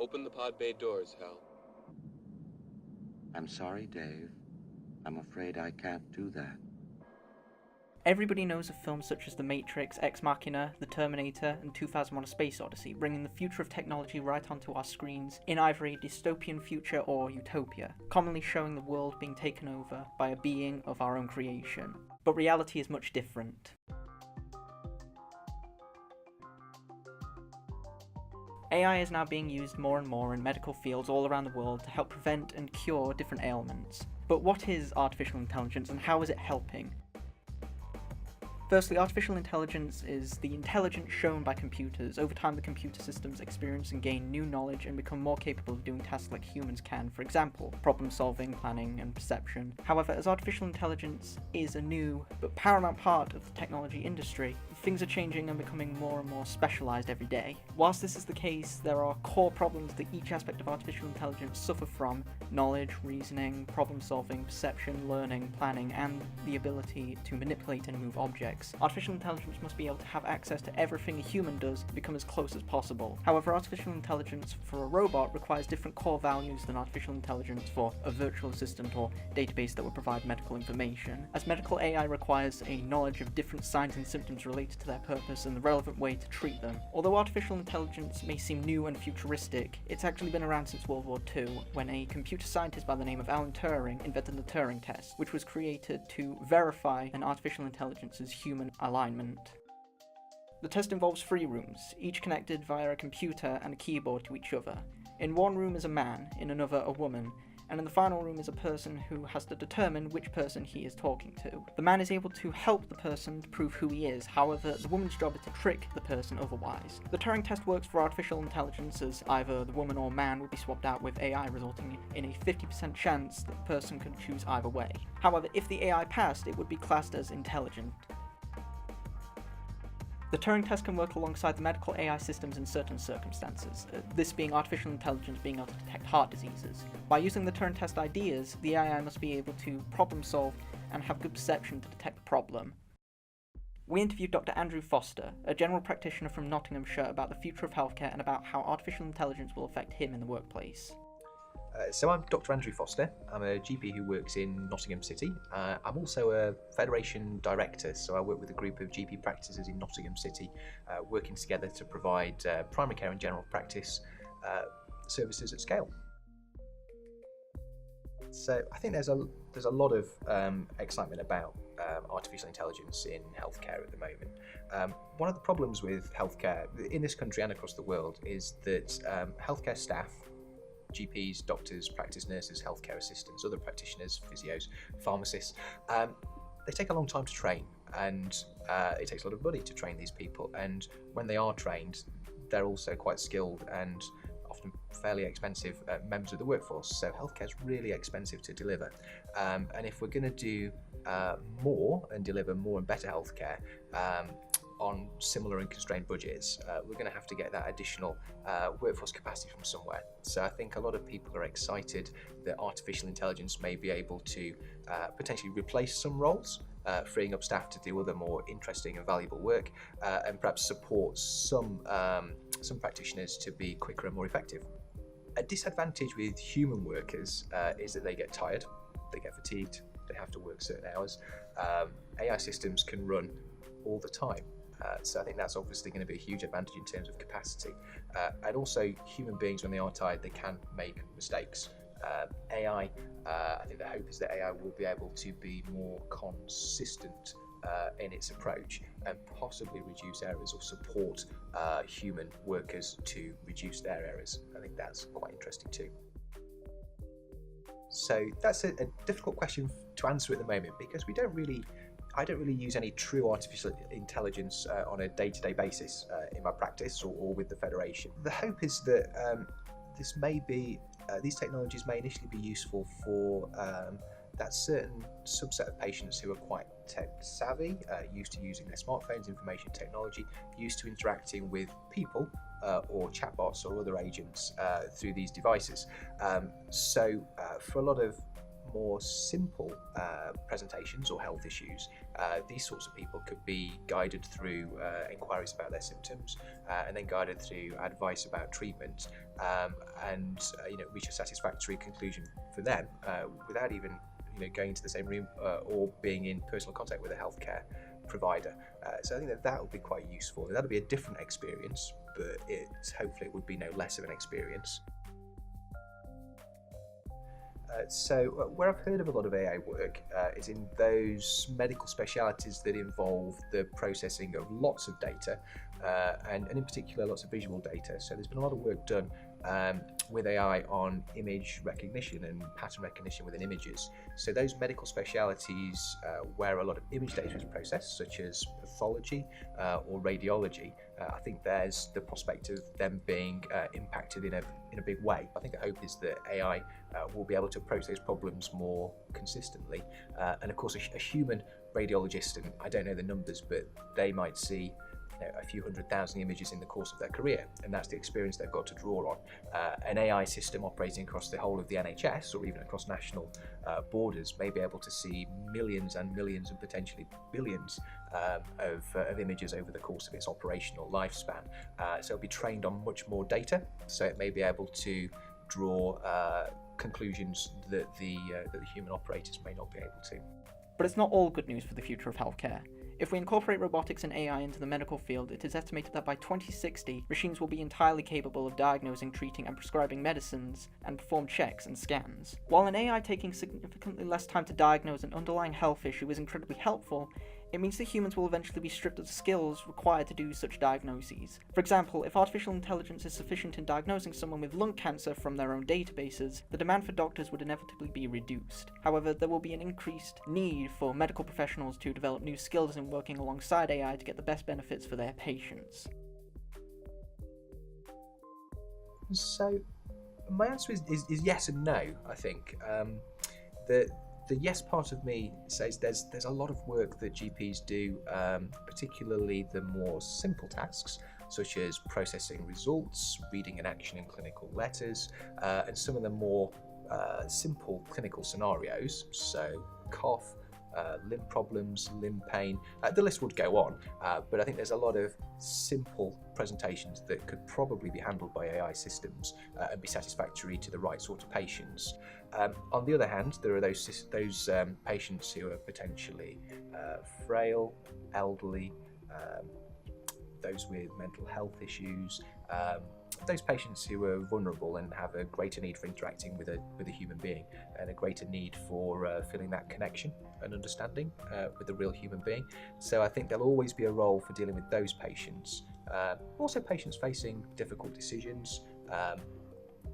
Open the pod bay doors, Hal. I'm sorry, Dave. I'm afraid I can't do that. Everybody knows of films such as The Matrix, Ex Machina, The Terminator, and 2001: A Space Odyssey, bringing the future of technology right onto our screens in either a dystopian future or utopia, commonly showing the world being taken over by a being of our own creation. But reality is much different. AI is now being used more and more in medical fields all around the world to help prevent and cure different ailments. But what is artificial intelligence and how is it helping? Firstly, artificial intelligence is the intelligence shown by computers. Over time, the computer systems experience and gain new knowledge and become more capable of doing tasks like humans can, for example, problem solving, planning, and perception. However, as artificial intelligence is a new but paramount part of the technology industry, things are changing and becoming more and more specialised every day. Whilst this is the case, there are core problems that each aspect of artificial intelligence suffer from: knowledge, reasoning, problem solving, perception, learning, planning, and the ability to manipulate and move objects. Artificial intelligence must be able to have access to everything a human does and become as close as possible. However, artificial intelligence for a robot requires different core values than artificial intelligence for a virtual assistant or database that would provide medical information, as medical AI requires a knowledge of different signs and symptoms related to their purpose and the relevant way to treat them. Although artificial intelligence may seem new and futuristic, it's actually been around since World War II, when a computer scientist by the name of Alan Turing invented the Turing test, which was created to verify an artificial intelligence's human alignment. The test involves 3 rooms, each connected via a computer and a keyboard to each other. In one room is a man, in another a woman, and in the final room is a person who has to determine which person he is talking to. The man is able to help the person to prove who he is, however, the woman's job is to trick the person otherwise. The Turing test works for artificial intelligence, as either the woman or man will be swapped out with AI, resulting in a 50% chance that the person could choose either way. However, if the AI passed, it would be classed as intelligent. The Turing test can work alongside the medical AI systems in certain circumstances, this being artificial intelligence being able to detect heart diseases. By using the Turing test ideas, the AI must be able to problem solve and have good perception to detect the problem. We interviewed Dr. Andrew Foster, a general practitioner from Nottinghamshire, about the future of healthcare and about how artificial intelligence will affect him in the workplace. So I'm Dr. Andrew Foster. I'm a GP who works in Nottingham City. I'm also a Federation Director, so I work with a group of GP practices in Nottingham City, working together to provide primary care and general practice services at scale. So I think there's a lot of excitement about artificial intelligence in healthcare at the moment. One of the problems with healthcare in this country and across the world is that healthcare staff, GPs, doctors, practice nurses, healthcare assistants, other practitioners, physios, pharmacists, they take a long time to train, and it takes a lot of money to train these people. And when they are trained, they're also quite skilled and often fairly expensive members of the workforce. So healthcare is really expensive to deliver. And if we're going to do more and deliver more and better healthcare on similar and constrained budgets, we're going to have to get that additional workforce capacity from somewhere. So I think a lot of people are excited that artificial intelligence may be able to potentially replace some roles, freeing up staff to do other more interesting and valuable work, and perhaps support some practitioners to be quicker and more effective. A disadvantage with human workers is that they get tired, they get fatigued, they have to work certain hours. AI systems can run all the time. So I think that's obviously going to be a huge advantage in terms of capacity. And also, human beings, when they are tired, they can make mistakes. AI, I think the hope is that AI will be able to be more consistent in its approach and possibly reduce errors or support human workers to reduce their errors. I think that's quite interesting too. So that's a difficult question to answer at the moment, because I don't really use any true artificial intelligence on a day-to-day basis in my practice or with the Federation. The hope is that these technologies may initially be useful for that certain subset of patients who are quite tech savvy, used to using their smartphones, information technology, used to interacting with people or chatbots or other agents through these devices. So for a lot of more simple presentations or health issues, these sorts of people could be guided through inquiries about their symptoms and then guided through advice about treatment and reach a satisfactory conclusion for them without even going into the same room or being in personal contact with a healthcare provider. So I think that would be quite useful. That would be a different experience, but hopefully it would be no less of an experience. So where I've heard of a lot of AI work is in those medical specialities that involve the processing of lots of data and in particular lots of visual data. So there's been a lot of work done with AI on image recognition and pattern recognition within images. So those medical specialities where a lot of image data is processed, such as pathology or radiology, I think there's the prospect of them being impacted in a big way. I think the hope is that AI will be able to approach those problems more consistently. And of course, a human radiologist, and I don't know the numbers, but they might see a few 100,000 images in the course of their career, and that's the experience they've got to draw on. An AI system operating across the whole of the NHS or even across national borders may be able to see millions and millions and potentially billions of images over the course of its operational lifespan. So it'll be trained on much more data, so it may be able to draw conclusions that the human operators may not be able to. But it's not all good news for the future of healthcare. If we incorporate robotics and AI into the medical field, it is estimated that by 2060, machines will be entirely capable of diagnosing, treating, and prescribing medicines, and perform checks and scans. While an AI taking significantly less time to diagnose an underlying health issue is incredibly helpful, it means that humans will eventually be stripped of the skills required to do such diagnoses. For example, if artificial intelligence is sufficient in diagnosing someone with lung cancer from their own databases, the demand for doctors would inevitably be reduced. However, there will be an increased need for medical professionals to develop new skills in working alongside AI to get the best benefits for their patients. So, my answer is yes and no, I think. The yes part of me says there's a lot of work that GPs do, particularly the more simple tasks, such as processing results, reading an action in clinical letters, and some of the more simple clinical scenarios, so cough, limb problems, limb pain, the list would go on, but I think there's a lot of simple presentations that could probably be handled by AI systems and be satisfactory to the right sort of patients. On the other hand, there are those patients who are potentially frail, elderly, those with mental health issues, those patients who are vulnerable and have a greater need for interacting with a human being and a greater need for feeling that connection and understanding with a real human being. So I think there'll always be a role for dealing with those patients. Also patients facing difficult decisions,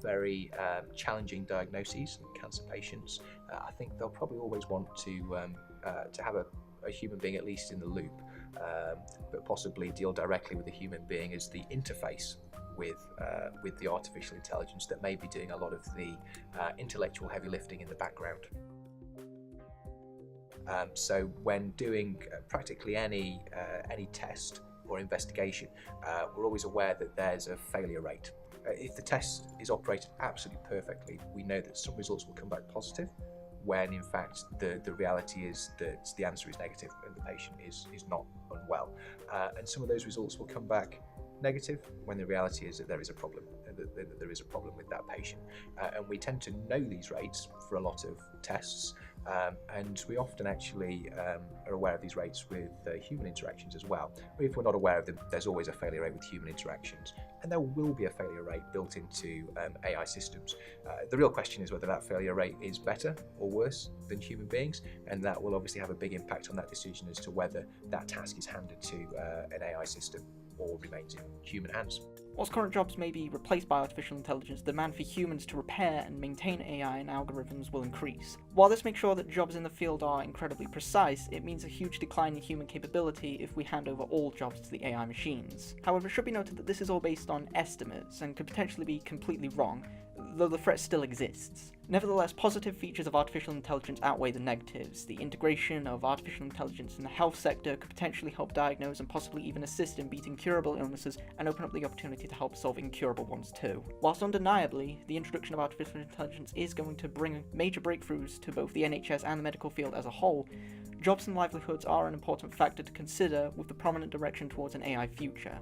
very challenging diagnoses, cancer patients. I think they'll probably always want to have a human being at least in the loop, but possibly deal directly with the human being as the interface with the artificial intelligence that may be doing a lot of the intellectual heavy lifting in the background. So when doing practically any test or investigation, we're always aware that there's a failure rate. If the test is operated absolutely perfectly, we know that some results will come back positive, when in fact the reality is that the answer is negative and the patient is not unwell. And some of those results will come back negative when the reality is that there is a problem, that there is a problem with that patient. And we tend to know these rates for a lot of tests, and we often actually are aware of these rates with human interactions as well. If we're not aware of them, there's always a failure rate with human interactions, and there will be a failure rate built into AI systems. The real question is whether that failure rate is better or worse than human beings, and that will obviously have a big impact on that decision as to whether that task is handed to an AI system or remains in human hands. Whilst current jobs may be replaced by artificial intelligence, the demand for humans to repair and maintain AI and algorithms will increase. While this makes sure that jobs in the field are incredibly precise, it means a huge decline in human capability if we hand over all jobs to the AI machines. However, it should be noted that this is all based on estimates and could potentially be completely wrong. though the threat still exists. Nevertheless, positive features of artificial intelligence outweigh the negatives. The integration of artificial intelligence in the health sector could potentially help diagnose and possibly even assist in beating curable illnesses and open up the opportunity to help solve incurable ones too. Whilst undeniably, the introduction of artificial intelligence is going to bring major breakthroughs to both the NHS and the medical field as a whole, jobs and livelihoods are an important factor to consider with the prominent direction towards an AI future.